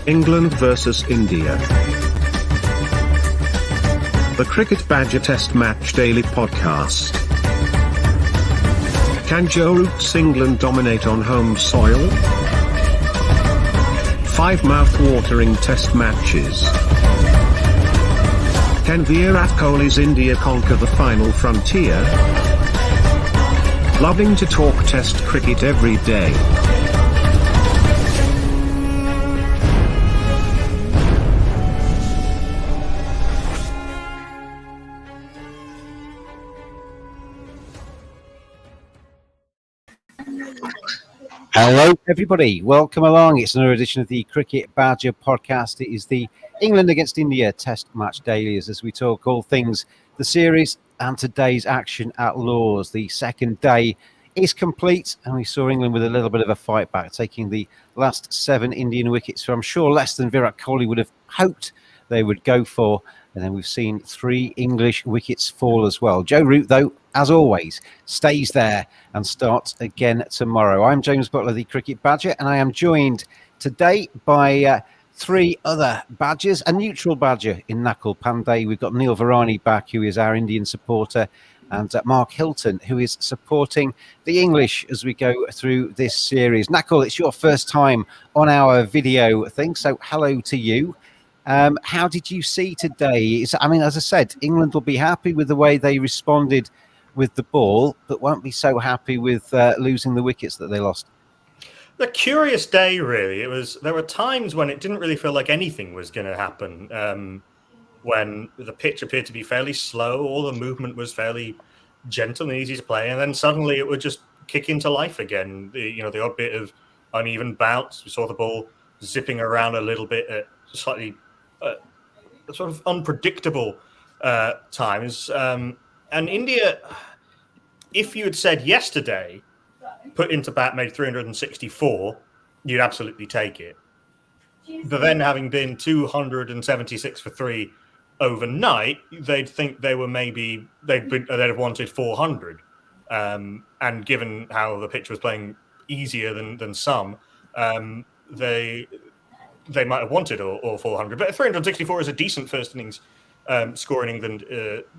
England versus India. The Cricket Badger Test Match Daily Podcast. Can Joe Root's England dominate on home soil? 5 mouth-watering test matches. Can Virat Kohli's India conquer the final frontier? Loving to talk test cricket every day. Hello, everybody. Welcome along. It's another edition of the Cricket Badger podcast. It is the England against India Test Match Dailies as we talk all things the series and today's action at Lords. The second day is complete, and we saw England with a little bit of a fight back, taking the last 7 Indian wickets for I'm sure less than Virat Kohli would have hoped they would go for. And then we've seen 3 English wickets fall as well. Joe Root, though, as always, stays there and starts again tomorrow. I'm James Butler, the Cricket Badger, and I am joined today by 3 other Badgers, a neutral Badger in Nakul Pandey. We've got Neil Varani back, who is our Indian supporter, and Mark Hilton, who is supporting the English as we go through this series. Nakul, it's your first time on our video thing, so hello to you. How did you see today? I mean, as I said, England will be happy with the way they responded with the ball, but won't be so happy with losing the wickets that they lost. A curious day, really. There were times when it didn't really feel like anything was going to happen. When the pitch appeared to be fairly slow, all the movement was fairly gentle and easy to play, and then suddenly it would just kick into life again. The odd bit of uneven bounce. We saw the ball zipping around a little bit at slightly sort of unpredictable times. And India, if you had said yesterday, put into bat, made 364, you'd absolutely take it. But then having been 276 for 3 overnight, they'd think they'd have wanted 400. And given how the pitch was playing easier than some, they might have wanted all 400. But 364 is a decent first innings score in England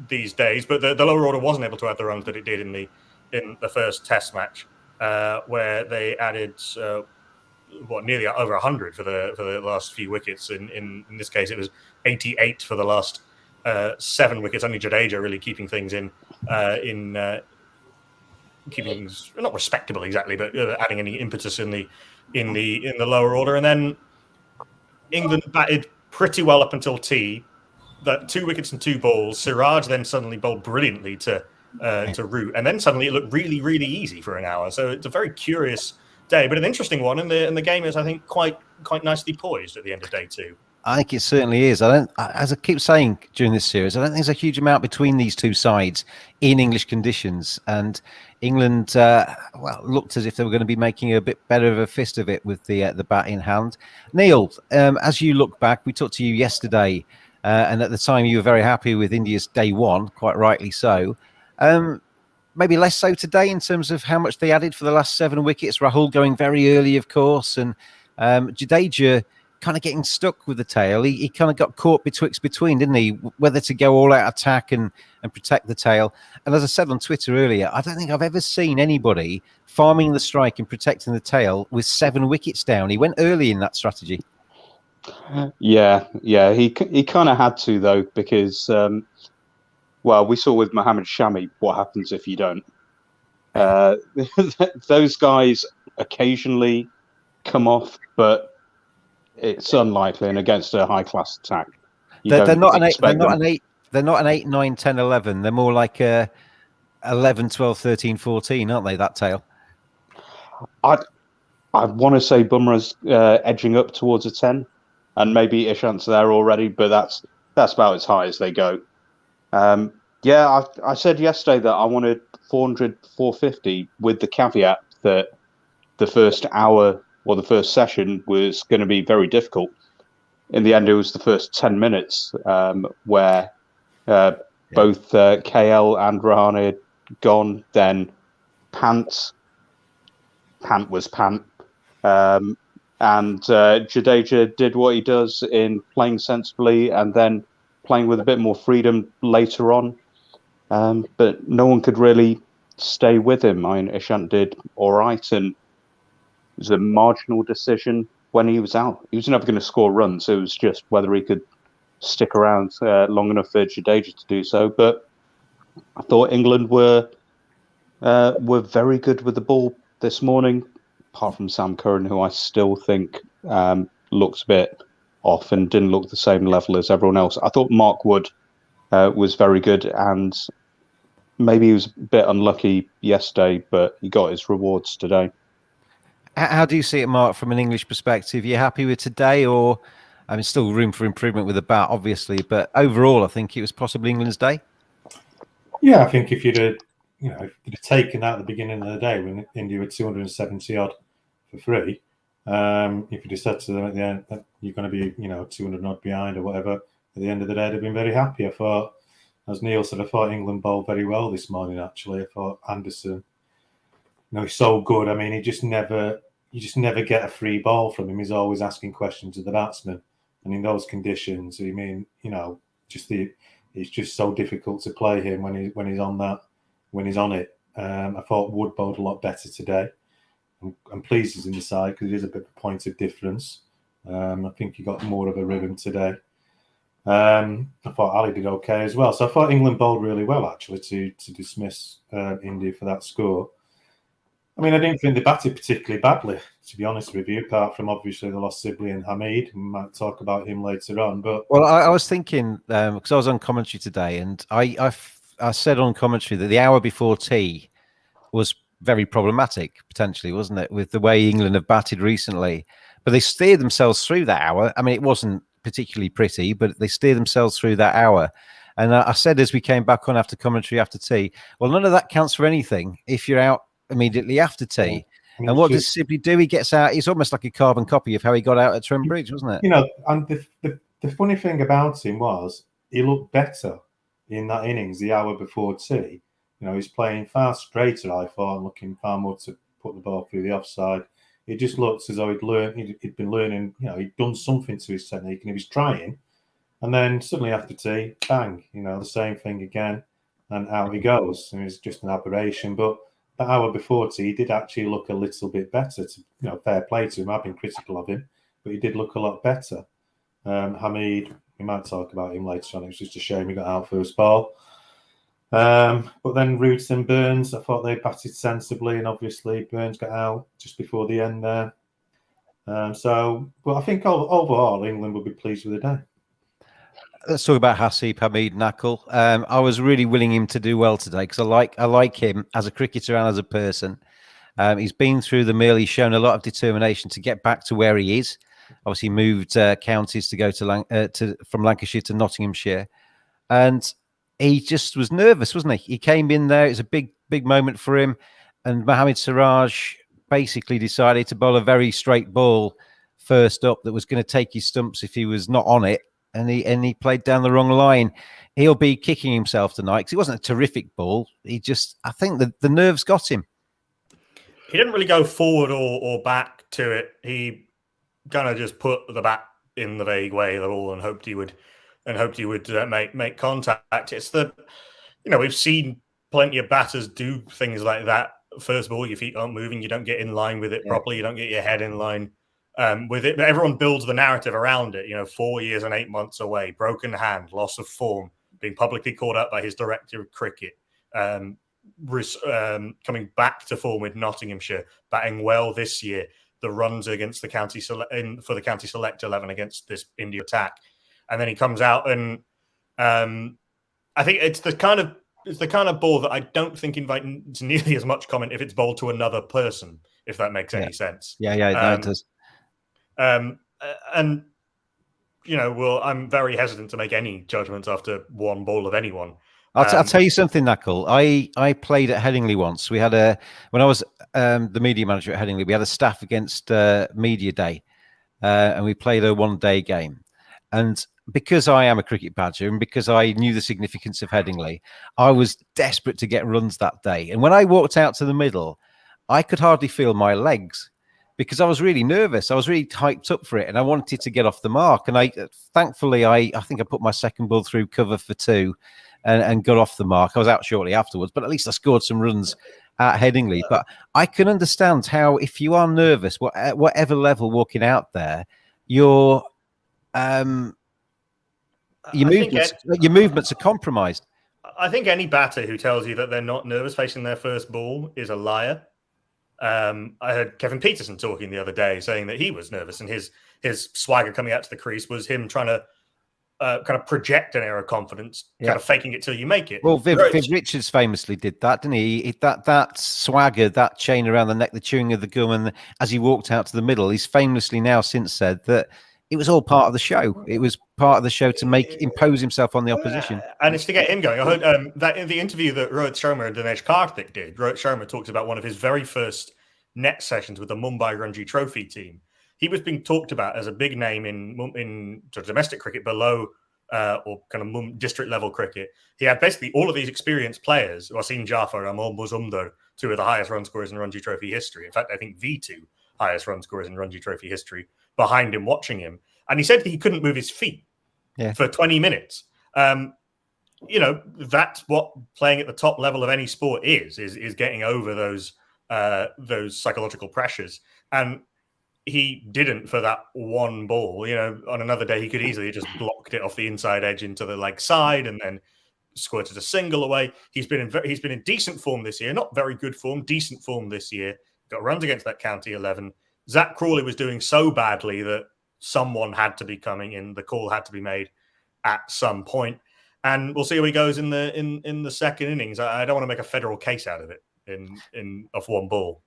these days. But the lower order wasn't able to add the runs that it did in the first Test match, where they added nearly over 100 for the last few wickets. In this case, it was 88 for the last 7 wickets. Only Jadeja really keeping things keeping things not respectable exactly, but adding any impetus in the lower order. And then England batted pretty well up until tea. That 2 wickets and 2 balls. Siraj then suddenly bowled brilliantly to Root, and then suddenly it looked really, really easy for an hour. So it's a very curious day, but an interesting one. And the game is, I think, quite nicely poised at the end of day 2. I think it certainly is. As I keep saying during this series, I don't think there's a huge amount between these two sides in English conditions. And England, looked as if they were going to be making a bit better of a fist of it with the bat in hand. Neil, as you look back, we talked to you yesterday, and at the time you were very happy with India's day 1, quite rightly so. Maybe less so today in terms of how much they added for the last 7 wickets. Rahul going very early, of course, and Jadeja kind of getting stuck with the tail. He kind of got caught between, didn't he? Whether to go all out attack and protect the tail. And as I said on Twitter earlier, I don't think I've ever seen anybody farming the strike and protecting the tail with 7 wickets down. He went early in that strategy. Yeah. He kind of had to, though, because, we saw with Mohammad Shami what happens if you don't. Those guys occasionally come off, but it's unlikely, and against a high-class attack, they're not an 8, 9, 10, 11. They're more like 11, 12, 13, 14, aren't they? That tail. I want to say Bumrah's edging up towards a 10, and maybe Ishant's there already, but that's about as high as they go. I said yesterday that I wanted 400, 450 with the caveat that the first hour or the first session was going to be very difficult. In the end, it was the first 10 minutes where both KL and Rahane had gone. Then Pant was Pant. And Jadeja did what he does in playing sensibly and then playing with a bit more freedom later on. But no one could really stay with him. I mean, Ishant did all right, and it was a marginal decision when he was out. He was never going to score runs. It was just whether he could stick around long enough for Jadeja to do so. But I thought England were very good with the ball this morning, apart from Sam Curran, who I still think looks a bit off and didn't look the same level as everyone else. I thought Mark Wood was very good, and maybe he was a bit unlucky yesterday, but he got his rewards today. How do you see it, Mark, from an English perspective? You happy with today, or I mean, still room for improvement with the bat, obviously, but overall, I think it was possibly England's day. Yeah, I think if you'd have taken that at the beginning of the day when India were 270 odd for free, if you'd have said to them at the end that you're going to be 200 odd behind or whatever, at the end of the day, they'd have been very happy. I thought, as Neil said, I thought England bowled very well this morning. Actually, I thought Anderson, he's so good. I mean, you just never get a free ball from him. He's always asking questions of the batsman, and in those conditions, I mean, it's just so difficult to play him when he's on it. I thought Wood bowled a lot better today. I'm pleased he's in the side because it is a bit of a point of difference. I think he got more of a rhythm today. I thought Ali did okay as well. So I thought England bowled really well, actually, to dismiss India for that score. I mean, I didn't think they batted particularly badly, to be honest with you, apart from obviously the lost Sibley and Hamid. We might talk about him later on. But I was thinking, because I was on commentary today, and I said on commentary that the hour before tea was very problematic, potentially, wasn't it, with the way England have batted recently. But they steered themselves through that hour. I mean, it wasn't particularly pretty, but they steered themselves through that hour. And I said as we came back on after commentary after tea, well, none of that counts for anything if you're out immediately after tea. Yeah. I mean, and what does Sibley do? He gets out. He's almost like a carbon copy of how he got out at Trent Bridge, wasn't it? And the funny thing about him was he looked better in that innings the hour before tea. He's playing far straighter, I thought, and looking far more to put the ball through the offside. It just looks as though he'd been learning, he'd done something to his technique and he was trying. And then suddenly after tea, bang, the same thing again. And out he goes. And it's just an aberration. But the hour before tea, he did actually look a little bit better. Fair play to him. I've been critical of him, but he did look a lot better. Hamid, we might talk about him later on. It was just a shame he got out first ball. But then Roots and Burns, I thought they batted sensibly, and obviously Burns got out just before the end there. But I think overall England will be pleased with the day. Let's talk about Haseeb Hameed Nakul. I was really willing him to do well today because I like him as a cricketer and as a person. He's been through the mill. He's shown a lot of determination to get back to where he is. Obviously, moved counties to go from Lancashire to Nottinghamshire, and he just was nervous, wasn't he? He came in there. It was a big moment for him, and Mohammad Siraj basically decided to bowl a very straight ball first up that was going to take his stumps if he was not on it. And he played down the wrong line. He'll be kicking himself tonight because it wasn't a terrific ball. I think the nerves got him. He didn't really go forward or back to it. He kind of just put the bat in the vague way of the ball and hoped he would make contact. It's we've seen plenty of batters do things like that. First of all, your feet aren't moving. You don't get in line with it properly. You don't get your head in line with it. But everyone builds the narrative around it. 4 years and 8 months away, broken hand, loss of form, being publicly called out by his director of cricket, coming back to form with Nottinghamshire, batting well this year. The runs against the county for the county select 11 against this India attack, and then he comes out and I think it's the kind of ball that I don't think invites nearly as much comment if it's bowled to another person, if that makes any sense. Yeah, it does. And I'm very hesitant to make any judgments after one ball of anyone. I'll tell you something, Nakul. I played at Headingley once. We had when I was the media manager at Headingley, we had a staff against media day, and we played a one-day game. And because I am a cricket badger and because I knew the significance of Headingley, I was desperate to get runs that day. And when I walked out to the middle, I could hardly feel my legs because I was really nervous. I was really hyped up for it, and I wanted to get off the mark. And thankfully, I think I put my second ball through cover for 2 and got off the mark. I was out shortly afterwards, but at least I scored some runs at Headingley. But I can understand how, if you are nervous, at whatever level walking out there, your movements are compromised. I think any batter who tells you that they're not nervous facing their first ball is a liar. I heard Kevin Peterson talking the other day saying that he was nervous, and his swagger coming out to the crease was him trying to kind of project an air of confidence, kind of faking it till you make it. Well, Viv Richards famously did that, didn't he? That swagger, that chain around the neck, the chewing of the gum, and as he walked out to the middle, he's famously now since said that it was all part of the show. It was part of the show to impose himself on the opposition. And it's to get him going. I heard that in the interview that Rohit Sharma and Dinesh Karthik did, Rohit Sharma talks about one of his very first net sessions with the Mumbai Ranji Trophy team. He was being talked about as a big name in sort of domestic cricket below or kind of district level cricket. He had basically all of these experienced players, Wasim Jafar, Amol Muzumdar, 2 of the highest run scorers in Ranji Trophy history. In fact, I think the 2 highest run scorers in Ranji Trophy history, behind him, watching him. And he said that he couldn't move his feet for 20 minutes. That's what playing at the top level of any sport is getting over those psychological pressures. And he didn't for that one ball. On another day, he could easily just blocked it off the inside edge into the leg side and then squirted a single away. He's been in decent form this year, not very good form, decent form this year. Got runs against that county 11. Zach Crawley was doing so badly that someone had to be coming in. The call had to be made at some point, and we'll see how he goes in the second innings. I don't want to make a federal case out of it in off one ball.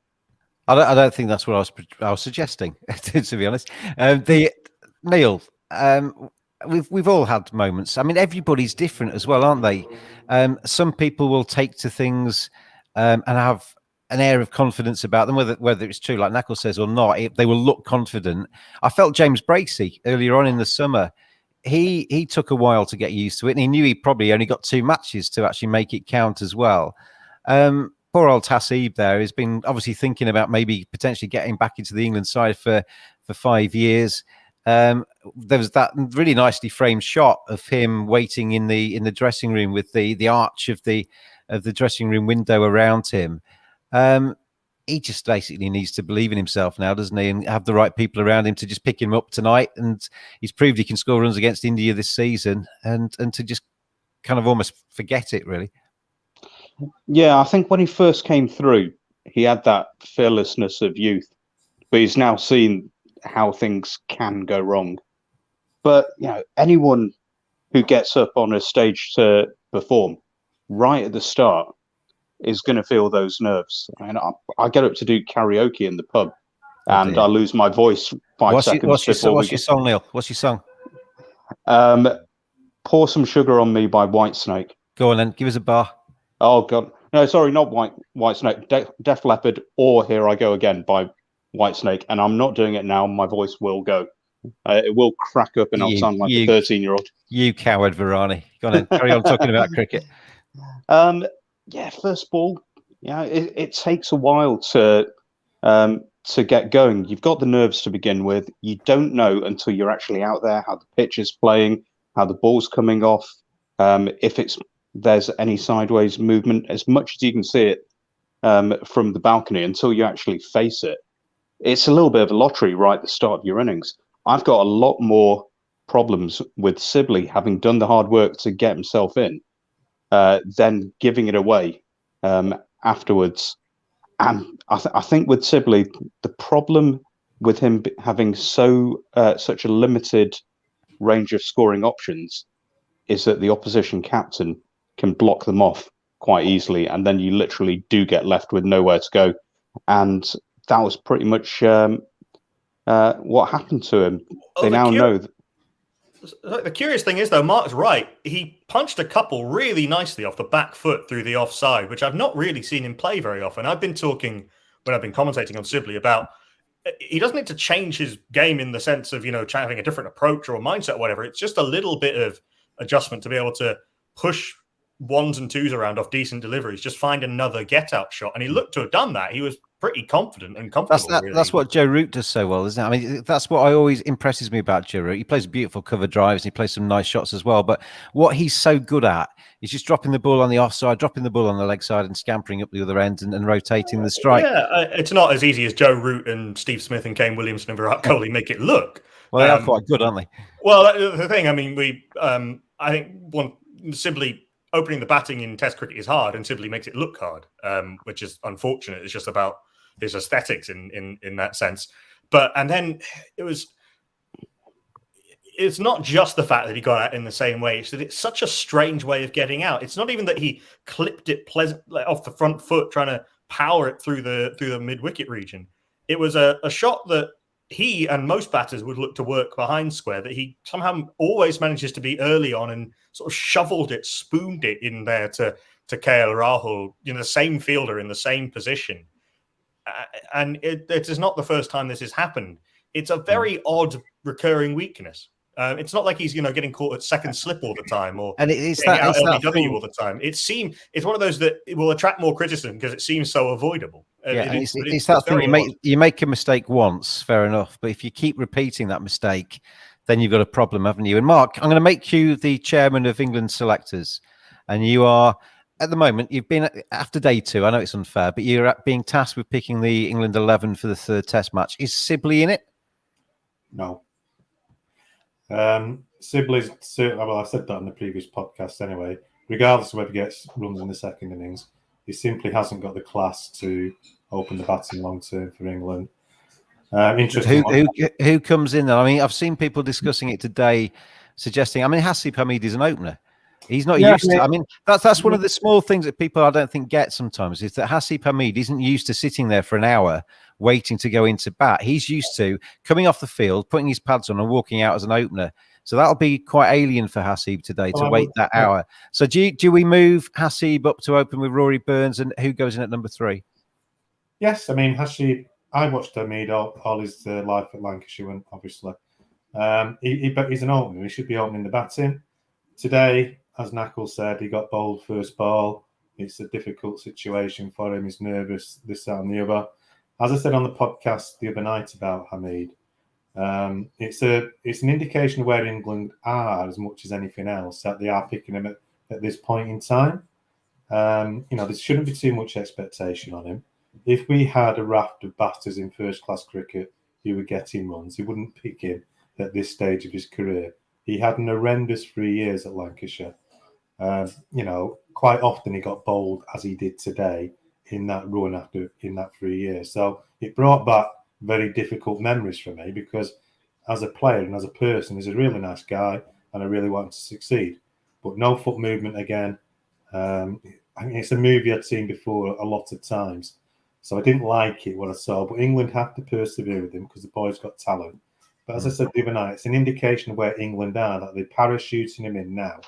I don't think that's what I was suggesting, to be honest. Neil, we've all had moments. I mean, everybody's different as well, aren't they? Some people will take to things and have an air of confidence about them, whether it's true, like Knuckles says, or not. They will look confident. I felt James Bracey earlier on in the summer. He took a while to get used to it, and he knew he probably only got 2 matches to actually make it count as well. Poor old Tasib there has been obviously thinking about maybe potentially getting back into the England side for 5 years. There was that really nicely framed shot of him waiting in the dressing room with the arch of the dressing room window around him. He just basically needs to believe in himself now, doesn't he? And have the right people around him to just pick him up tonight. And he's proved he can score runs against India this season, and to just kind of almost forget it, really. Yeah, I think when he first came through, he had that fearlessness of youth, but he's now seen how things can go wrong. But, anyone who gets up on a stage to perform right at the start is going to feel those nerves. And I get up to do karaoke in the pub, and I lose my voice 5 seconds. What's your song, Neil? What's your song? Pour Some Sugar on Me by Whitesnake. Go on then, give us a bar. Oh, God. No, sorry, not Whitesnake. Def Leppard or Here I Go Again by Whitesnake. And I'm not doing it now. My voice will go. It will crack up and I'll sound like a 13-year-old. You coward, Varane. Go on then, carry on talking about cricket. Yeah, first ball. Yeah, it takes a while to get going. You've got the nerves to begin with. You don't know until you're actually out there how the pitch is playing, how the ball's coming off, if there's any sideways movement. As much as you can see it from the balcony until you actually face it, it's a little bit of a lottery right at the start of your innings. I've got a lot more problems with Sibley having done the hard work to get himself in. Then giving it away afterwards. And I think with Sibley, the problem with him having such a limited range of scoring options is that the opposition captain can block them off quite easily, and then you literally do get left with nowhere to go. And that was pretty much what happened to him. They now know that. The curious thing is, though, Mark's right. He punched a couple really nicely off the back foot through the offside, which I've not really seen him play very often. I've been talking, when I've been commentating on Sibley, about he doesn't need to change his game in the sense of, having a different approach or a mindset or whatever. It's just a little bit of adjustment to be able to push ones and twos around off decent deliveries, just find another get-out shot. And he looked to have done that. He was pretty confident and That's comfortable. Really. That's what Joe Root does so well, isn't it? I mean, that's what I always impresses me about Joe Root. He plays beautiful cover drives and he plays some nice shots as well. But what he's so good at is just dropping the ball on the offside, dropping the ball on the leg side, and scampering up the other end and rotating the strike. Yeah, it's not as easy as Joe Root and Steve Smith and Kane Williamson and Virat Kohli make it look. Well, they are quite good, aren't they? Well, that's the thing. I mean, I think simply opening the batting in Test cricket is hard, and simply makes it look hard, which is unfortunate. It's just about his aesthetics in that sense. And then it's not just the fact that he got out in the same way. It's that it's such a strange way of getting out. It's not even that he clipped it off the front foot, trying to power it through the mid-wicket region. It was a shot that he and most batters would look to work behind square, that he somehow always manages to be early on and sort of shoveled it, spooned it in there to KL Rahul, the same fielder in the same position. And it is not the first time this has happened. It's a very odd recurring weakness. It's not like he's getting caught at second slip all the time, or it's out that LBW thing. all the time. It's one of those that it will attract more criticism because it seems so avoidable. Yeah, it's that thing. You make a mistake once, fair enough, but if you keep repeating that mistake, then you've got a problem, haven't you? And Mark, I'm going to make you the chairman of England selectors, and you are. At the moment, you've been after day 2. I know it's unfair, but you're being tasked with picking the England 11 for the 3rd Test match. Is Sibley in it? No. Sibley's certainly. Well, I said that in the previous podcast anyway. Regardless of whether he gets runs in the second innings, he simply hasn't got the class to open the batting long term for England. Interesting. Who comes in there? I mean, I've seen people discussing it today, suggesting. I mean, Hasib Hamid is an opener. He's not used to. I mean, that's one of the small things that people I don't think get sometimes is that Hasib Hamid isn't used to sitting there for an hour waiting to go into bat. He's used to coming off the field, putting his pads on, and walking out as an opener. So that'll be quite alien for Hasib today to wait that hour. So do we move Hasib up to open with Rory Burns, and who goes in at number 3? Yes, I mean Hasib. I watched Hamid all his life at Lancashire, obviously. He's an opener. He should be opening the batting today. As Knuckles said, he got bowled first ball. It's a difficult situation for him. He's nervous, this, that, and the other. As I said on the podcast the other night about Hamid, it's an indication of where England are as much as anything else, that they are picking him at this point in time. There shouldn't be too much expectation on him. If we had a raft of batters in first-class cricket who were getting runs, he wouldn't pick him at this stage of his career. He had an horrendous 3 years at Lancashire. Quite often he got bowled as he did today in that run in that 3 years. So it brought back very difficult memories for me because as a player and as a person, he's a really nice guy and I really want him to succeed. But no foot movement again. I mean, it's a movie I'd seen before a lot of times. So I didn't like it, what I saw. But England have to persevere with him because the boy's got talent. But as I said the other night, it's an indication of where England are, that they're parachuting him in now.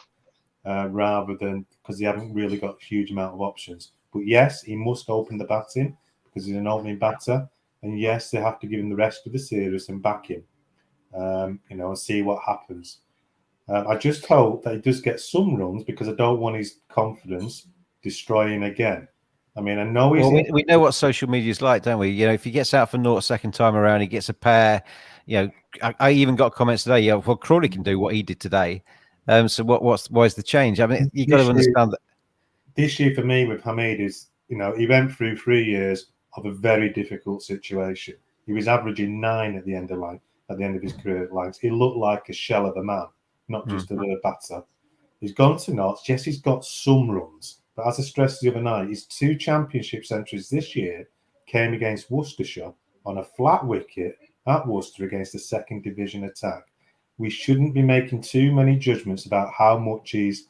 Rather than because they haven't really got a huge amount of options. But yes, he must open the batting because he's an opening batter. And yes, they have to give him the rest of the series and back him, and see what happens. I just hope that he does get some runs because I don't want his confidence destroying again. I mean, I know he's. Well, we know what social media is like, don't we? If he gets out for naught second time around, he gets a pair. I even got comments today. Well, Crawley can do what he did today. So why's the change? I mean, you got to understand that. The issue for me with Hamid is, he went through 3 years of a very difficult situation. He was averaging 9 at the end of his career at Lancs. He looked like a shell of a man, not just a batter. He's gone to Notts. Yes, he's got some runs, but as I stressed the other night, his 2 championship centuries this year came against Worcestershire on a flat wicket at Worcester against a second division attack. We shouldn't be making too many judgments about how much he's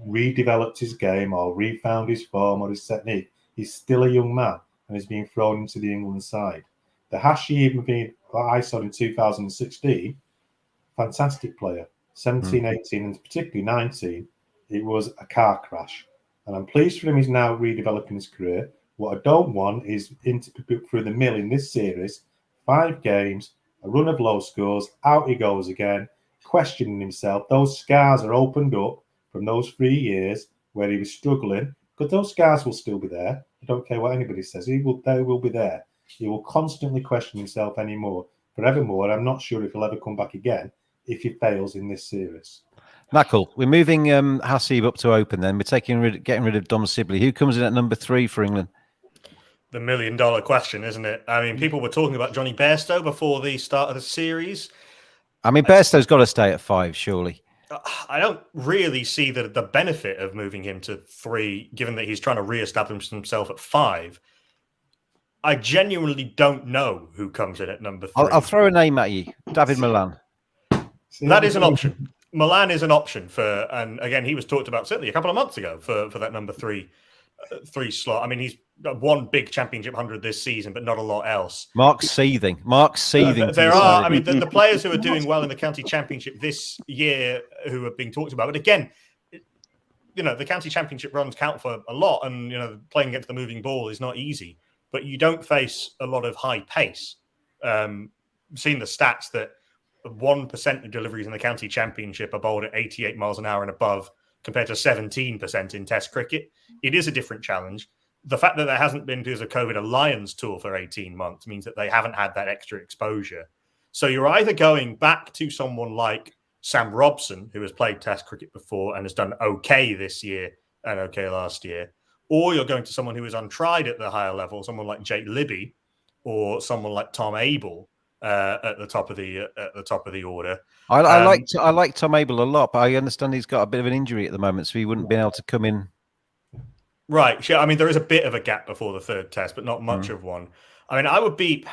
redeveloped his game or refound his form or his technique. He's still a young man and is being thrown into the England side. The Hashi even being, I saw in 2016, fantastic player. 17, 18 and particularly 19, it was a car crash. And I'm pleased for him he's now redeveloping his career. What I don't want is him to be put through the mill in this series. 5 games, a run of low scores, out he goes again, questioning himself. Those scars are opened up from those 3 years where he was struggling because those scars will still be there. I don't care what anybody says. They will be there. He will constantly question himself anymore, forevermore. I'm not sure if he'll ever come back again if he fails in this series. Knuckle, we're moving Hasib up to open. Then we're getting rid of Dom Sibley. Who comes in at number 3 for England? The $1 million question, isn't it? I mean, people were talking about Johnny Bairstow before the start of the series. I mean, Bairstow's got to stay at 5, surely. I don't really see the benefit of moving him to 3, given that he's trying to re-establish himself at 5. I genuinely don't know who comes in at number 3. I'll throw a name at you. David Milan. That is an option. Milan is an option for, and again, he was talked about certainly a couple of months ago for that number 3 slot. I mean, he's won big championship 100 this season, but not a lot else. Mark's seething. There are, I mean, the players who are doing well in the county championship this year who are being talked about. But again, you know, the county championship runs count for a lot, and you know, playing against the moving ball is not easy. But you don't face a lot of high pace. Seen the stats that 1% of deliveries in the county championship are bowled at 88 miles an hour and above, compared to 17% in Test cricket. It is a different challenge. The fact that there hasn't been, because of COVID, a Lions tour for 18 months means that they haven't had that extra exposure. So you're either going back to someone like Sam Robson, who has played Test cricket before and has done okay this year and okay last year, or you're going to someone who is untried at the higher level, someone like Jake Libby or someone like Tom Abel at the top of the order. I like Tom Abel a lot, but I understand he's got a bit of an injury at the moment, so he wouldn't be able to come in. Right. Yeah. I mean, there is a bit of a gap before the third Test, but not much of one. I mean, I would be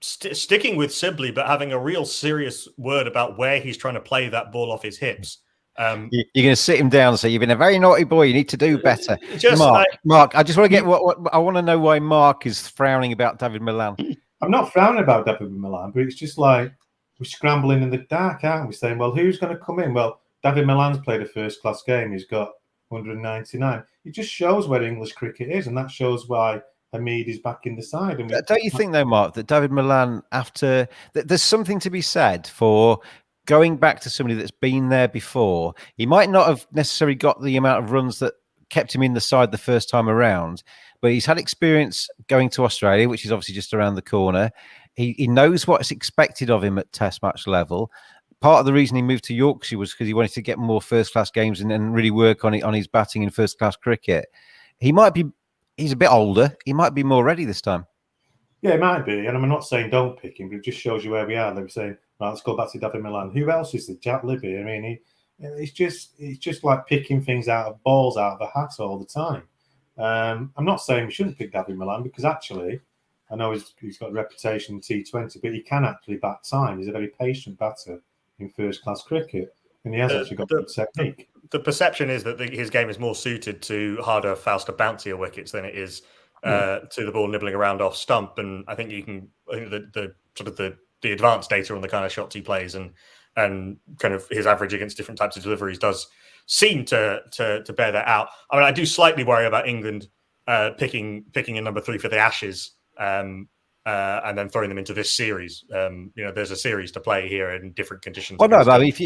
sticking with Sibley, but having a real serious word about where he's trying to play that ball off his hips. You're going to sit him down and say, "You've been a very naughty boy. You need to do better." Mark, I just want to get what I want to know why Mark is frowning about David Milan. I'm not frowning about David Milan, but it's just like we're scrambling in the dark, aren't we? Saying, well, who's going to come in? Well, David Milan's played a first-class game. He's got 199. It just shows where English cricket is, and that shows why Hamid is back in the side. And don't you think, though, Mark, that David Milan, there's something to be said for going back to somebody that's been there before? He might not have necessarily got the amount of runs that kept him in the side the first time around, but he's had experience going to Australia, which is obviously just around the corner. He knows what's expected of him at Test match level. Part of the reason he moved to Yorkshire was because he wanted to get more first-class games and really work on his batting in first-class cricket. He's a bit older. He might be more ready this time. Yeah, it might be. And I'm not saying don't pick him, but it just shows you where we are. They were saying, right, let's go back to David Milan. Who else is there? Jack Libby. I mean, it's just like picking things balls out of a hat all the time. I'm not saying we shouldn't pick David Milan, because actually, I know he's got a reputation in T20, but he can actually bat time. He's a very patient batter in first-class cricket, and he has actually got good technique. The perception is that his game is more suited to harder, faster, bouncier wickets than it is to the ball nibbling around off stump. And I think the advanced data on the kind of shots he plays and kind of his average against different types of deliveries does seem to bear that out. I mean, I do slightly worry about England picking a number 3 for the Ashes. And then throwing them into this series. There's a series to play here in different conditions. Well, no, but if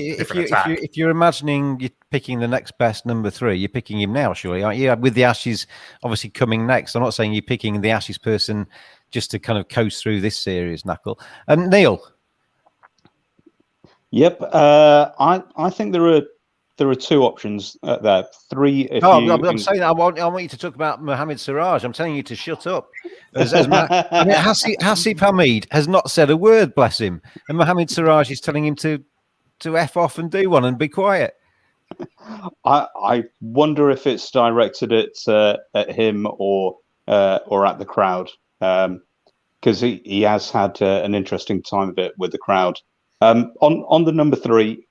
you're imagining you're picking the next best number 3, you're picking him now, surely, aren't you? With the Ashes obviously coming next. I'm not saying you're picking the Ashes person just to kind of coast through this series, Knuckle. And Neil. Yep, I think there are 2 options there. 3. I'm saying I want you to talk about Mohammad Siraj. I'm telling you to shut up. Hasib Hamid has not said a word, bless him, and Mohammad Siraj is telling him to F off and do one and be quiet. I wonder if it's directed at him or at the crowd, because he has had an interesting time of it with the crowd. On the number 3.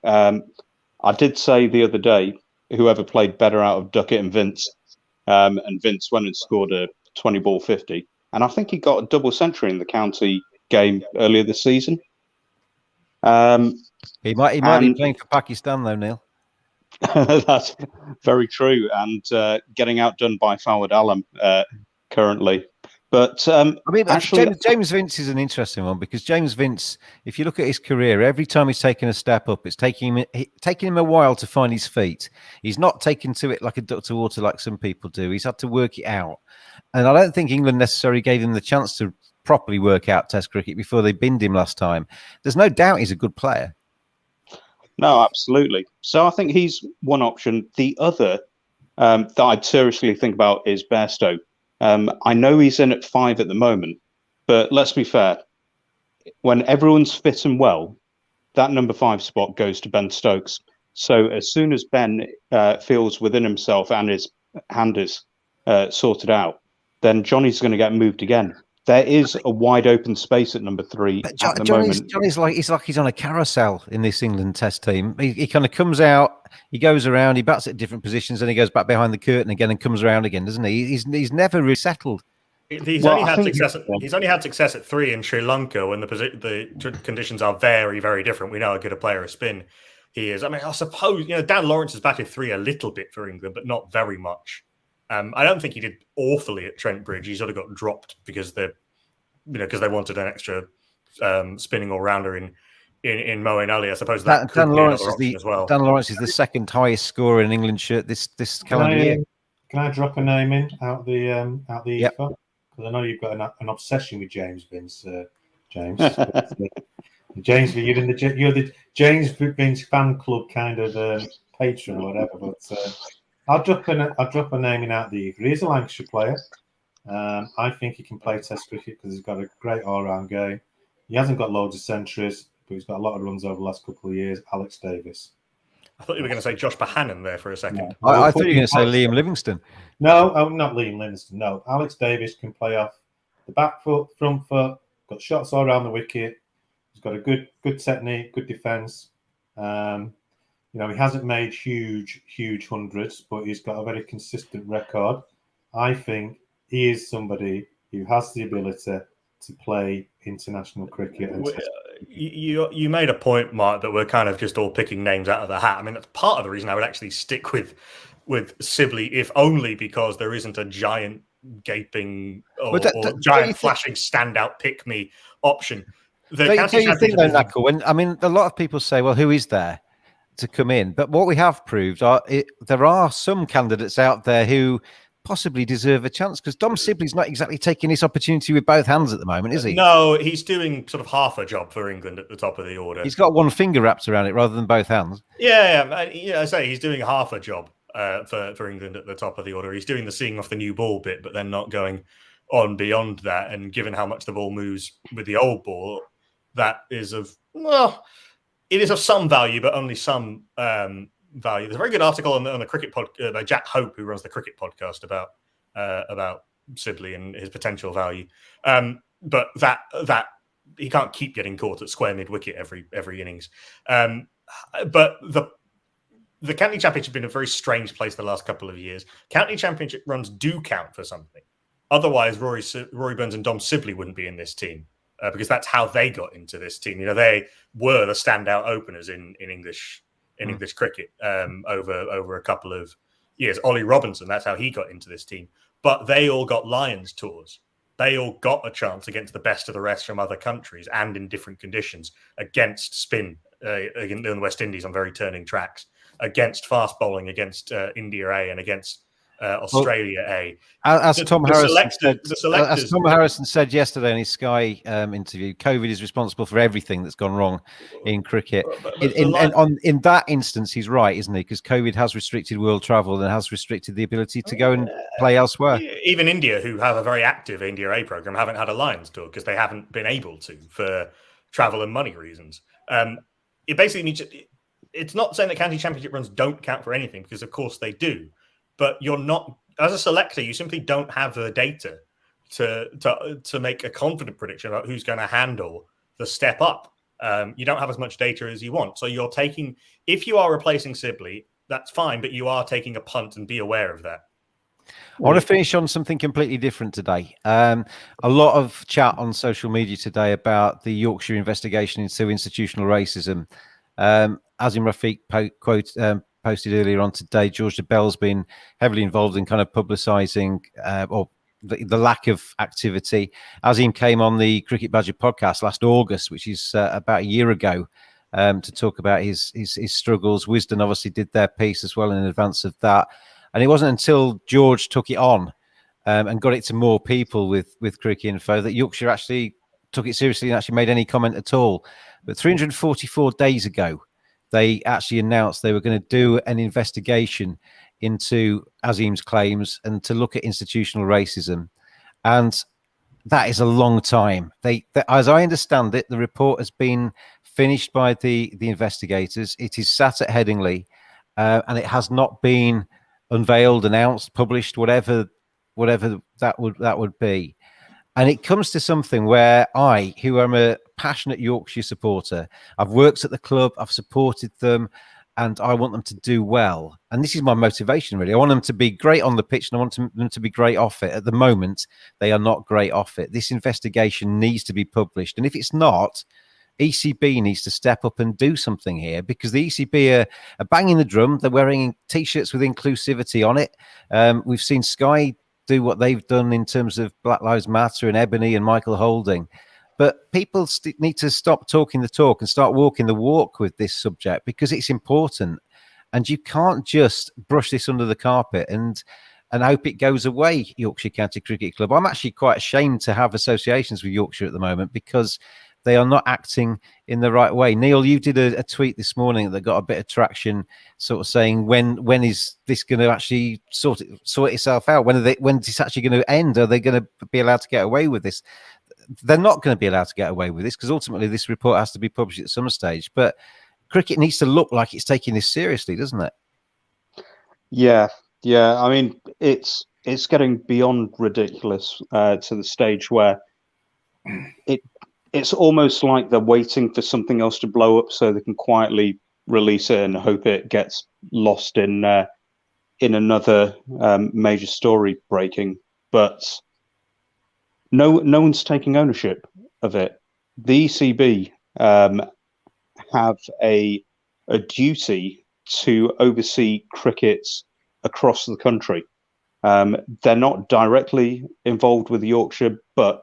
I did say the other day, whoever played better out of Duckett and Vince, and Vince went and scored a 20-ball 50, and I think he got a double century in the county game earlier this season. He might be playing for Pakistan though, Neil. That's very true, and getting outdone by Fawad Alam currently. But I mean, actually, James Vince is an interesting one because James Vince, if you look at his career, every time he's taken a step up, it's taking him a while to find his feet. He's not taken to it like a duck to water like some people do. He's had to work it out. And I don't think England necessarily gave him the chance to properly work out Test cricket before they binned him last time. There's no doubt he's a good player. no, absolutely. So I think he's one option. The other that I'd seriously think about is Bairstow. I know he's in at 5 at the moment, but let's be fair. When everyone's fit and well, that number 5 spot goes to Ben Stokes. So as soon as Ben feels within himself and his hand is sorted out, then Johnny's going to get moved again. There is a wide open space at number 3 at the moment. Johnny's like he's on a carousel in this England Test team. He kind of comes out, he goes around, he bats at different positions, and he goes back behind the curtain again and comes around again, doesn't he? He's never really settled. He's only had success at 3 in Sri Lanka when the conditions are very, very different. We know how good a player of spin he is. I mean, I suppose Dan Lawrence has batted 3 a little bit for England, but not very much. I don't think he did awfully at Trent Bridge. He sort of got dropped because they wanted an extra spinning all rounder in Moeen Ali. I suppose that could be another option as well. Dan Lawrence is the second highest scorer in England shirt this calendar year. Can I drop a name in out the Yep. ether? Because I know you've got an obsession with James Vince, James. James, you're the James Vince fan club kind of patron or whatever. But I'll drop a name in out the ether. He's a Lancashire player. I think he can play Test cricket because he's got a great all-round game. He hasn't got loads of centuries, but he's got a lot of runs over the last couple of years. Alex Davis. I thought you were going to say Josh Bohannon there for a second. No. I thought you were going to say Liam Livingstone. No, not Liam Livingstone. No, Alex Davis can play off the back foot, front foot, got shots all around the wicket. He's got a good technique, good defence. He hasn't made huge hundreds, but he's got a very consistent record. I think he is somebody who has the ability to play international cricket. And you made a point, Mark, that we're kind of just all picking names out of the hat. I mean, that's part of the reason I would actually stick with Sibley, if only because there isn't a giant gaping or giant flashing standout pick me option. Don't you think though, Knuckle? A lot of people say, well, who is there to come in? But what we have proved there are some candidates out there who possibly deserve a chance, because Dom Sibley's not exactly taking this opportunity with both hands at the moment, is he? No, he's doing sort of half a job for England at the top of the order. He's got one finger wrapped around it rather than both hands. I say he's doing half a job for England at the top of the order. He's doing the seeing off the new ball bit, but then not going on beyond that. And given how much the ball moves with the old ball, that is it is of some value, but only some value. There's a very good article on the cricket podcast by Jack Hope, who runs the cricket podcast, about Sibley and his potential value. But that he can't keep getting caught at square mid wicket every innings. But the county championship has been a very strange place the last couple of years. County championship runs do count for something. Otherwise, Rory Burns and Dom Sibley wouldn't be in this team. Because that's how they got into this team. They were the standout openers in English cricket over a couple of years. Ollie Robinson, that's how he got into this team. But they all got Lions tours. They all got a chance against the best of the rest from other countries and in different conditions, against spin in the West Indies on very turning tracks, against fast bowling, against India A, and against Australia A. As Tom Harrison said yesterday in his Sky interview, COVID is responsible for everything that's gone wrong in cricket. In that instance, he's right, isn't he? Because COVID has restricted world travel and has restricted the ability to go and play elsewhere. Even India, who have a very active India A program, haven't had a Lions tour because they haven't been able to for travel and money reasons. It basically needs. It's not saying that county championship runs don't count for anything, because of course they do. But you're not, as a selector, you simply don't have the data to make a confident prediction about who's going to handle the step up. You don't have as much data as you want. So you're taking, if you are replacing Sibley, that's fine, but you are taking a punt, and be aware of that. I want to finish on something completely different today. A lot of chat on social media today about the Yorkshire investigation into institutional racism. Azim Rafiq posted earlier on today, George de Bell's been heavily involved in kind of publicising or the lack of activity. Azim came on the Cricket Badger podcast last August, which is about a year ago, to talk about his struggles. Wisden obviously did their piece as well in advance of that, and it wasn't until George took it on and got it to more people with Cricket Info that Yorkshire actually took it seriously and actually made any comment at all. But 344 days ago, they actually announced they were going to do an investigation into Azim's claims and to look at institutional racism. And that is a long time. As I understand it, the report has been finished by the investigators. It is sat at Headingley, and it has not been unveiled, announced, published, whatever that would be. And it comes to something where I, who am a passionate Yorkshire supporter, I've worked at the club, I've supported them, and I want them to do well. And this is my motivation, really. I want them to be great on the pitch, and I want them to be great off it. At the moment, they are not great off it. This investigation needs to be published. And if it's not, ECB needs to step up and do something here, because the ECB are banging the drum. They're wearing T-shirts with inclusivity on it. We've seen Sky do what they've done in terms of Black Lives Matter and Ebony and Michael Holding. But people need to stop talking the talk and start walking the walk with this subject, because it's important. And you can't just brush this under the carpet and hope it goes away, Yorkshire County Cricket Club. I'm actually quite ashamed to have associations with Yorkshire at the moment, because they are not acting in the right way. Neil, you did a tweet this morning that got a bit of traction, sort of saying, when is this going to actually sort itself out? When is this actually going to end? Are they going to be allowed to get away with this? They're not going to be allowed to get away with this, because ultimately this report has to be published at some stage. But cricket needs to look like it's taking this seriously, doesn't it? Yeah. I mean, it's getting beyond ridiculous to the stage where it's almost like they're waiting for something else to blow up so they can quietly release it and hope it gets lost in another major story breaking. But no one's taking ownership of it. The ECB have a duty to oversee cricket across the country. They're not directly involved with Yorkshire, but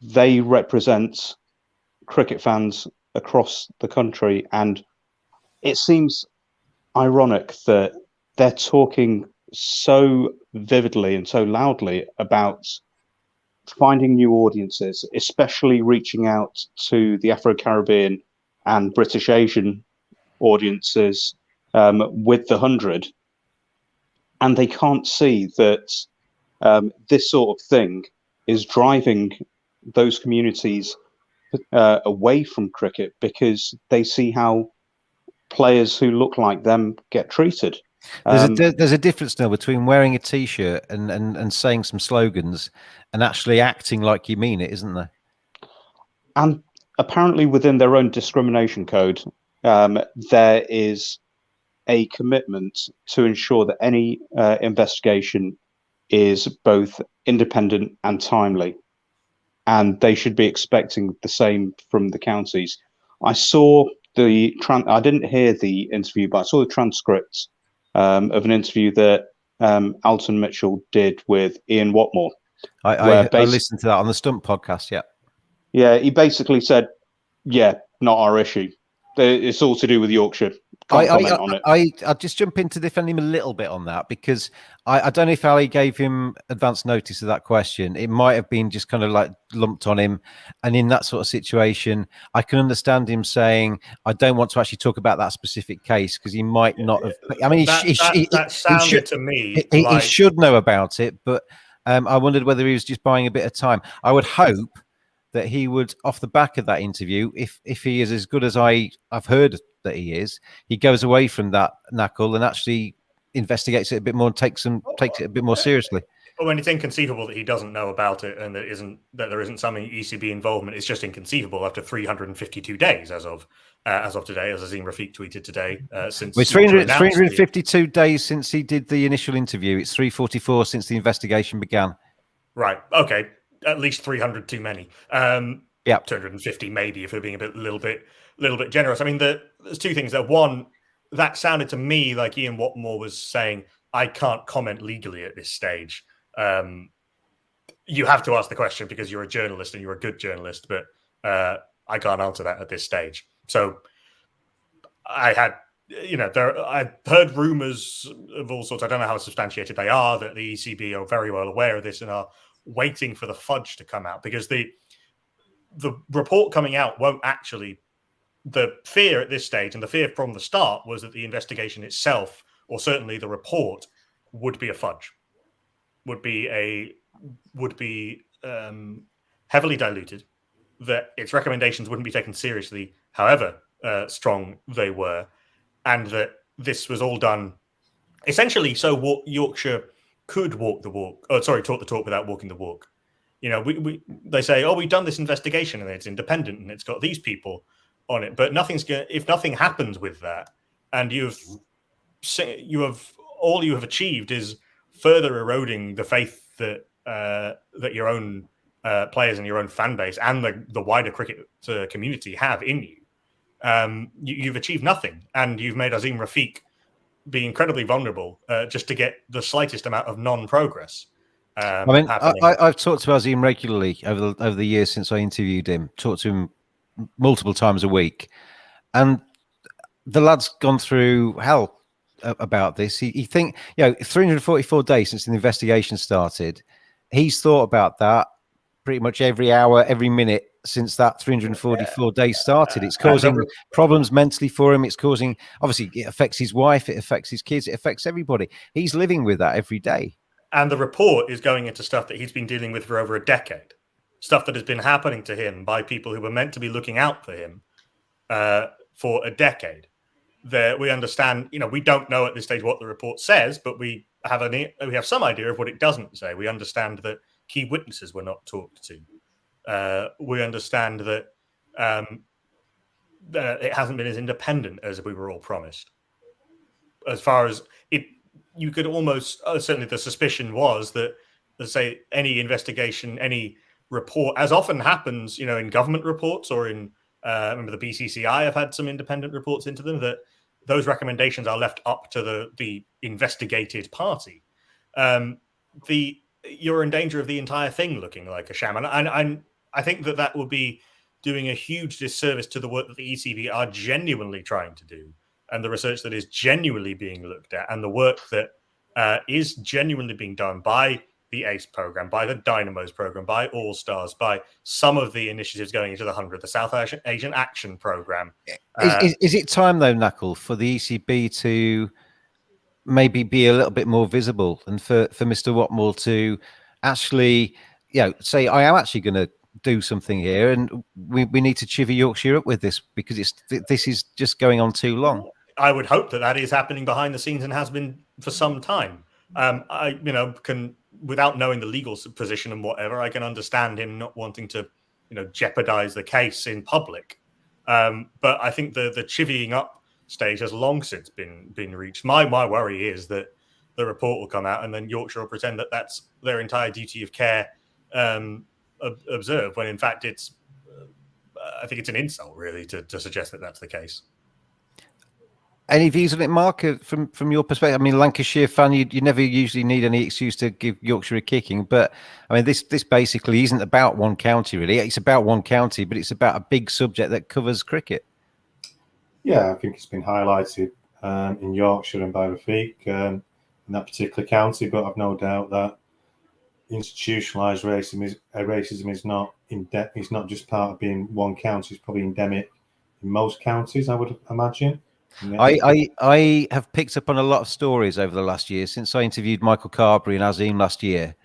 they represent cricket fans across the country. And it seems ironic that they're talking so vividly and so loudly about finding new audiences, especially reaching out to the Afro-Caribbean and British Asian audiences with the 100. And they can't see that this sort of thing is driving those communities away from cricket, because they see how players who look like them get treated. There's a difference now between wearing a T-shirt and saying some slogans and actually acting like you mean it, isn't there? And apparently within their own discrimination code, there is a commitment to ensure that any investigation is both independent and timely. And they should be expecting the same from the counties. I saw I didn't hear the interview, but I saw the transcript of an interview that Alton Mitchell did with Ian Watmore. I listened to that on the Stump podcast, yeah. Yeah, he basically said, yeah, not our issue. It's all to do with Yorkshire. I'll just jump in to defend him a little bit on that, because I don't know if Ali gave him advance notice of that question. It might have been just kind of like lumped on him. And in that sort of situation, I can understand him saying, I don't want to actually talk about that specific case, because he might not have. I mean, that sounded to me he should know about it, but I wondered whether he was just buying a bit of time. I would hope that he would, off the back of that interview, if he is as good as I've heard that he is, he goes away from that knuckle and actually investigates it a bit more and takes it a bit more seriously. But when it's inconceivable that he doesn't know about it and that there isn't some ECB involvement, it's just inconceivable after 352 days as of today, as Azim Rafiq tweeted today. Since it's 352 days since he did the initial interview. It's 344 since the investigation began. Right. Okay. At least 300 too many. Yeah, 250 maybe, if we're being a little bit generous. I mean, there's two things there. One, that sounded to me like Ian Watmore was saying, I can't comment legally at this stage. you have to ask the question because you're a journalist and you're a good journalist, but I can't answer that at this stage. So I had, I've heard rumors of all sorts. I don't know how substantiated they are, that the ECB are very well aware of this and are waiting for the fudge to come out, because the report coming out won't actually. The fear at this stage, and the fear from the start, was that the investigation itself, or certainly the report, would be a fudge, would be heavily diluted, that its recommendations wouldn't be taken seriously, however strong they were, and that this was all done essentially so Yorkshire could walk the walk. Oh, sorry, talk the talk without walking the walk. They say, oh, we've done this investigation and it's independent and it's got these people on it, but if nothing happens with that, and all you have achieved is further eroding the faith that that your own players and your own fan base and the wider cricket community have in you. You've achieved nothing, and you've made Azeem Rafiq be incredibly vulnerable just to get the slightest amount of non-progress. I've talked to Azeem regularly over the years since I interviewed him. Talked to him multiple times a week, and the lad's gone through hell about this. He 344 days since the investigation started. He's thought about that pretty much every hour, every minute since that 344 days started. It's causing problems mentally for him. It's causing, obviously, it affects his wife, it affects his kids, it affects everybody. He's living with that every day. And the report is going into stuff that he's been dealing with for over a decade. Stuff that has been happening to him by people who were meant to be looking out for him for a decade. We understand, we don't know at this stage what the report says, but we have some idea of what it doesn't say. We understand that key witnesses were not talked to. We understand that it hasn't been as independent as we were all promised. As far as it, you could almost, certainly the suspicion was that, let's say, any investigation, any report, as often happens, in government reports or in, remember the BCCI have had some independent reports into them, that those recommendations are left up to the investigated party. You're in danger of the entire thing looking like a sham. And I think that would be doing a huge disservice to the work that the ECB are genuinely trying to do, and the research that is genuinely being looked at, and the work that is genuinely being done by the ACE program, by the Dynamos program, by All Stars, by some of the initiatives going into the 100, the South Asian Action Program. Is it time, though, Knuckle, for the ECB to maybe be a little bit more visible, and for Mr. Watmore to actually, say, I am actually going to do something here, and we need to chivvy Yorkshire up with this, because this is just going on too long? I would hope that is happening behind the scenes and has been for some time. I can, without knowing the legal position and whatever, I can understand him not wanting to, jeopardize the case in public. But I think the chivying up stage has long since been reached. My worry is that the report will come out and then Yorkshire will pretend that that's their entire duty of care observed, when in fact I think it's an insult, really, to suggest that that's the case. Any views on it, Mark, from your perspective? I mean, Lancashire fan, you never usually need any excuse to give Yorkshire a kicking, but I mean, this basically isn't about one county, really. It's about one county, but it's about a big subject that covers cricket. Yeah, I think it's been highlighted in Yorkshire and by Rafiq in that particular county, but I've no doubt that institutionalised racism is not it's not just part of being one county. It's probably endemic in most counties, I would imagine. I have picked up on a lot of stories over the last year since I interviewed Michael Carberry and Azeem last year.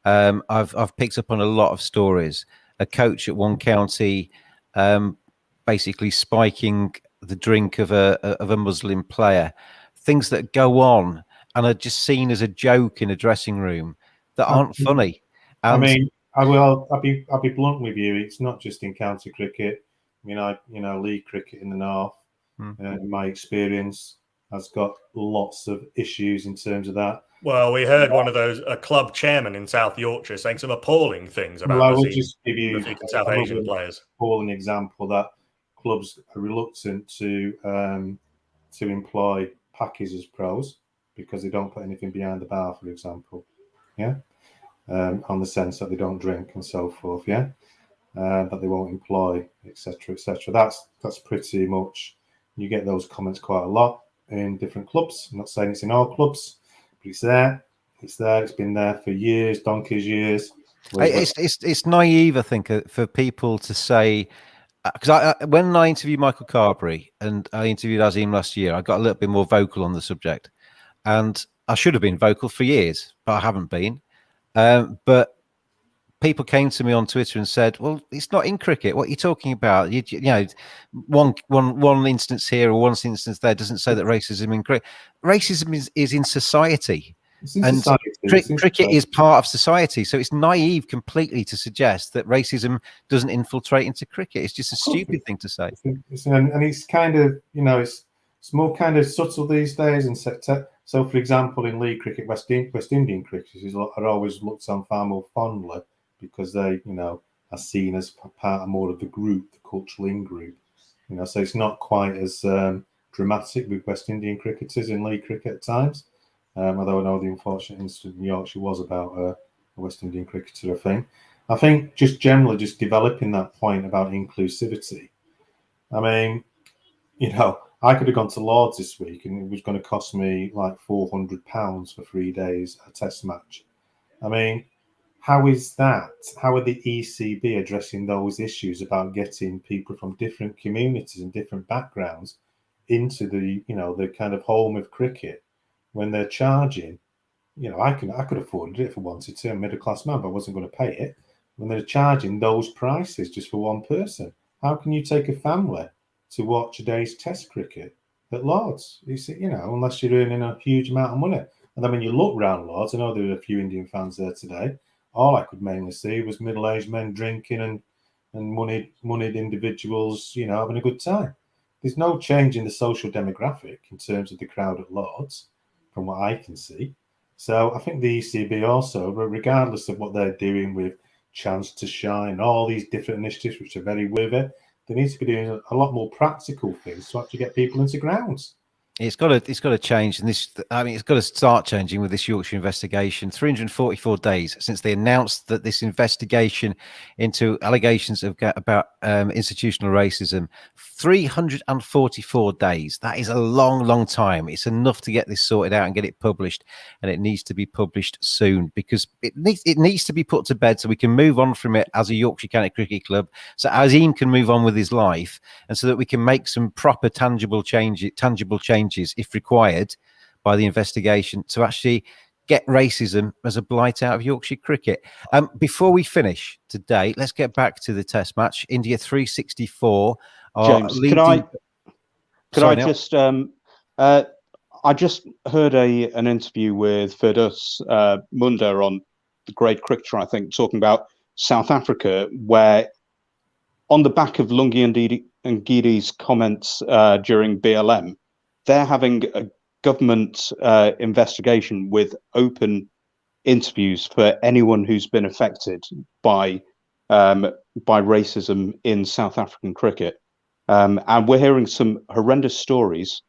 I've picked up on a lot of stories. A coach at one county basically spiking the drink of a Muslim player. Things that go on and are just seen as a joke in a dressing room that aren't funny. And I'll be blunt with you. It's not just in county cricket. I mean, league cricket in the north. In my experience, has got lots of issues in terms of that. Well, we heard a club chairman in South Yorkshire saying some appalling things about I will just give you South Asian players. Appalling example that clubs are reluctant to employ Pakis as pros because they don't put anything behind the bar, for example. Yeah. on the sense that they don't drink and so forth. Yeah, that they won't employ, etc., etc. That's pretty much, you get those comments quite a lot in different clubs. I'm not saying it's in all clubs, but it's there. It's there. It's been there for years, donkey's years. It's naive, I think, for people to say, because when I interviewed Michael Carberry and I interviewed Azim last year, I got a little bit more vocal on the subject, and I should have been vocal for years, but I haven't been. But people came to me on Twitter and said, "Well, it's not in cricket. What are you talking about? You know, one instance here or one instance there doesn't say that racism in cricket. Racism is in society." And cricket is part of society, so it's naive completely to suggest that racism doesn't infiltrate into cricket. It's just a stupid thing to say. And it's kind of, it's more kind of subtle these days. And so, for example, in league cricket, West Indian cricketers are always looked on far more fondly because they, are seen as part of more of the group, the cultural in-group. So it's not quite as dramatic with West Indian cricketers in league cricket at times. Although I know the unfortunate incident in Yorkshire was about a West Indian cricketer, I think just generally just developing that point about inclusivity. I mean, I could have gone to Lords this week and it was going to cost me like £400 for 3 days a test match. I mean, how is that? How are the ECB addressing those issues about getting people from different communities and different backgrounds into the, the kind of home of cricket? When they're charging, I could afford it if I wanted to. I'm a middle class man, but I wasn't going to pay it. When they're charging those prices just for one person, how can you take a family to watch a day's Test cricket at Lords? Unless you're earning a huge amount of money. And then when you look round Lords, I know there were a few Indian fans there today. All I could mainly see was middle-aged men drinking and moneyed individuals, having a good time. There's no change in the social demographic in terms of the crowd at Lords, from what I can see. So I think the ECB also, regardless of what they're doing with Chance to Shine, all these different initiatives which are very worthy, they need to be doing a lot more practical things to actually get people into grounds. It's got to change, and it's got to start changing with this Yorkshire investigation. 344 days since they announced that this investigation into allegations about institutional racism. 344 days. That is a long, long time. It's enough to get this sorted out and get it published, and it needs to be published soon because it needs to be put to bed so we can move on from it as a Yorkshire County Cricket Club, so Azim can move on with his life, and so that we can make some proper tangible changes if required by the investigation to actually get racism as a blight out of Yorkshire cricket. Before we finish today, let's get back to the Test match. India 364. James, I just heard an interview with Firdaus Munda on the Great Cricketer, I think, talking about South Africa, where on the back of Lungi Ngidi's comments during BLM, they're having a government investigation with open interviews for anyone who's been affected by racism in South African cricket. And we're hearing some horrendous stories,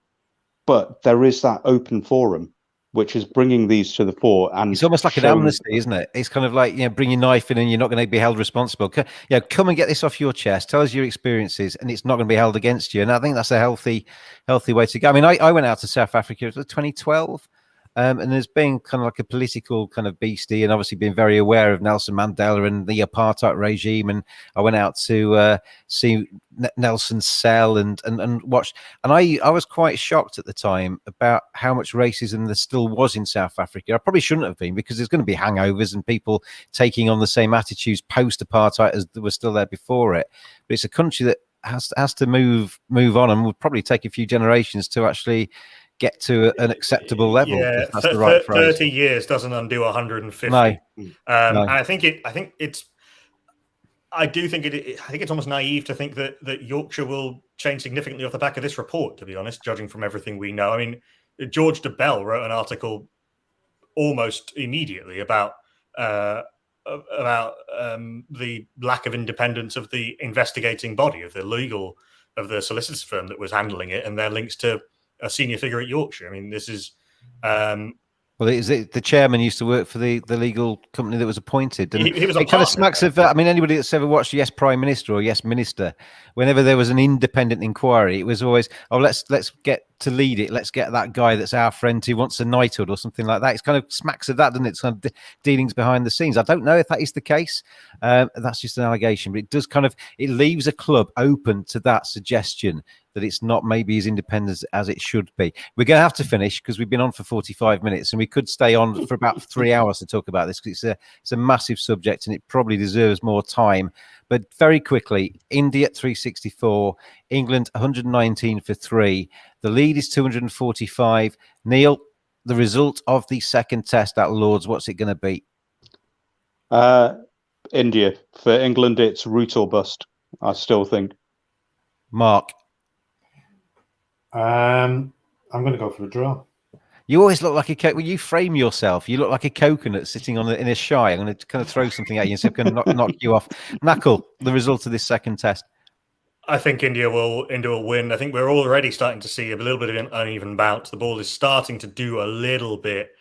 but there is that open forum which is bringing these to the fore. And it's almost like an amnesty, isn't it? It's kind of like, bring your knife in and you're not going to be held responsible. Come and get this off your chest. Tell us your experiences, and it's not going to be held against you. And I think that's a healthy way to go. I mean, I went out to South Africa in 2012. And there's been kind of like a political kind of beastie, and obviously been very aware of Nelson Mandela and the apartheid regime. And I went out to see Nelson's cell and watched. And I was quite shocked at the time about how much racism there still was in South Africa. I probably shouldn't have been, because there's going to be hangovers and people taking on the same attitudes post-apartheid as were still there before it. But it's a country that has to move on, and will probably take a few generations to actually get to an acceptable level. Yeah, if that's the right 30 years doesn't undo 150. No. And I think it's almost naive to think that Yorkshire will change significantly off the back of this report, to be honest, judging from everything we know. I mean, George Dobell wrote an article almost immediately about the lack of independence of the investigating body, of the solicitors firm that was handling it, and their links to a senior figure at Yorkshire. I mean, this is Well, the chairman used to work for the legal company that was appointed, and He was a it kind of partner smacks there. of. I mean, anybody that's ever watched Yes Prime Minister or Yes Minister, whenever there was an independent inquiry, it was always, oh, let's get to lead it. Let's get that guy that's our friend who wants a knighthood or something like that. It's kind of smacks of that, doesn't it? It's kind of dealings behind the scenes. I don't know if that is the case. That's just an allegation, but it does it leaves a club open to that suggestion that it's not maybe as independent as it should be. We're going to have to finish because we've been on for 45 minutes and we could stay on for about 3 hours to talk about this because it's a massive subject and it probably deserves more time. But very quickly, India 364, England 119 for 3. The lead is 245. Neil, the result of the second test at Lord's, what's it going to be? India. For England, it's root or bust, I still think. Mark? I'm going to go for a draw. You always look like when you frame yourself, you look like a coconut sitting in a shy. I'm going to kind of throw something at you and see if I can knock you off. Knuckle, the result of this second test. I think India will win. I think we're already starting to see a little bit of an uneven bounce. The ball is starting to do a little bit.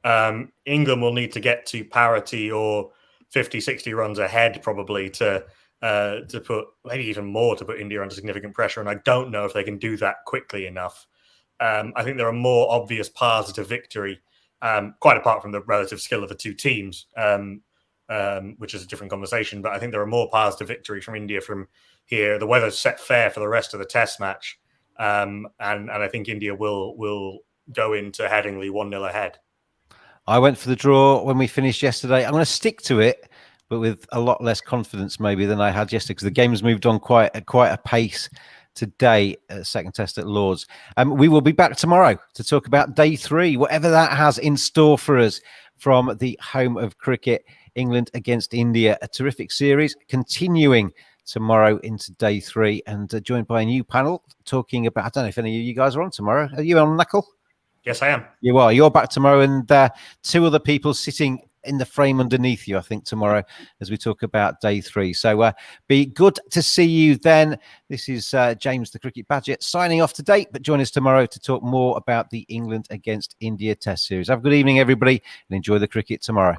England will need to get to parity or 50, 60 runs ahead probably to put, maybe even more, to put India under significant pressure. And I don't know if they can do that quickly enough. I think there are more obvious paths to victory, quite apart from the relative skill of the two teams, which is a different conversation. But I think there are more paths to victory from India from here. The weather's set fair for the rest of the test match. And I think India will go into Headingley 1-0 ahead. I went for the draw when we finished yesterday. I'm going to stick to it, but with a lot less confidence maybe than I had yesterday because the game's moved on quite a pace today, second test at Lord's. We will be back tomorrow to talk about day 3, whatever that has in store for us from the home of cricket, England against India. A terrific series continuing tomorrow into day 3 and joined by a new panel talking about, I don't know if any of you guys are on tomorrow. Are you on, Knuckle? Yes, I am. You are. You're back tomorrow, and 2 other people sitting in the frame underneath you, I think, tomorrow as we talk about day 3. So be good to see you then. This is James the Cricket Badger signing off today, but join us tomorrow to talk more about the England against India Test Series. Have a good evening, everybody, and enjoy the cricket tomorrow.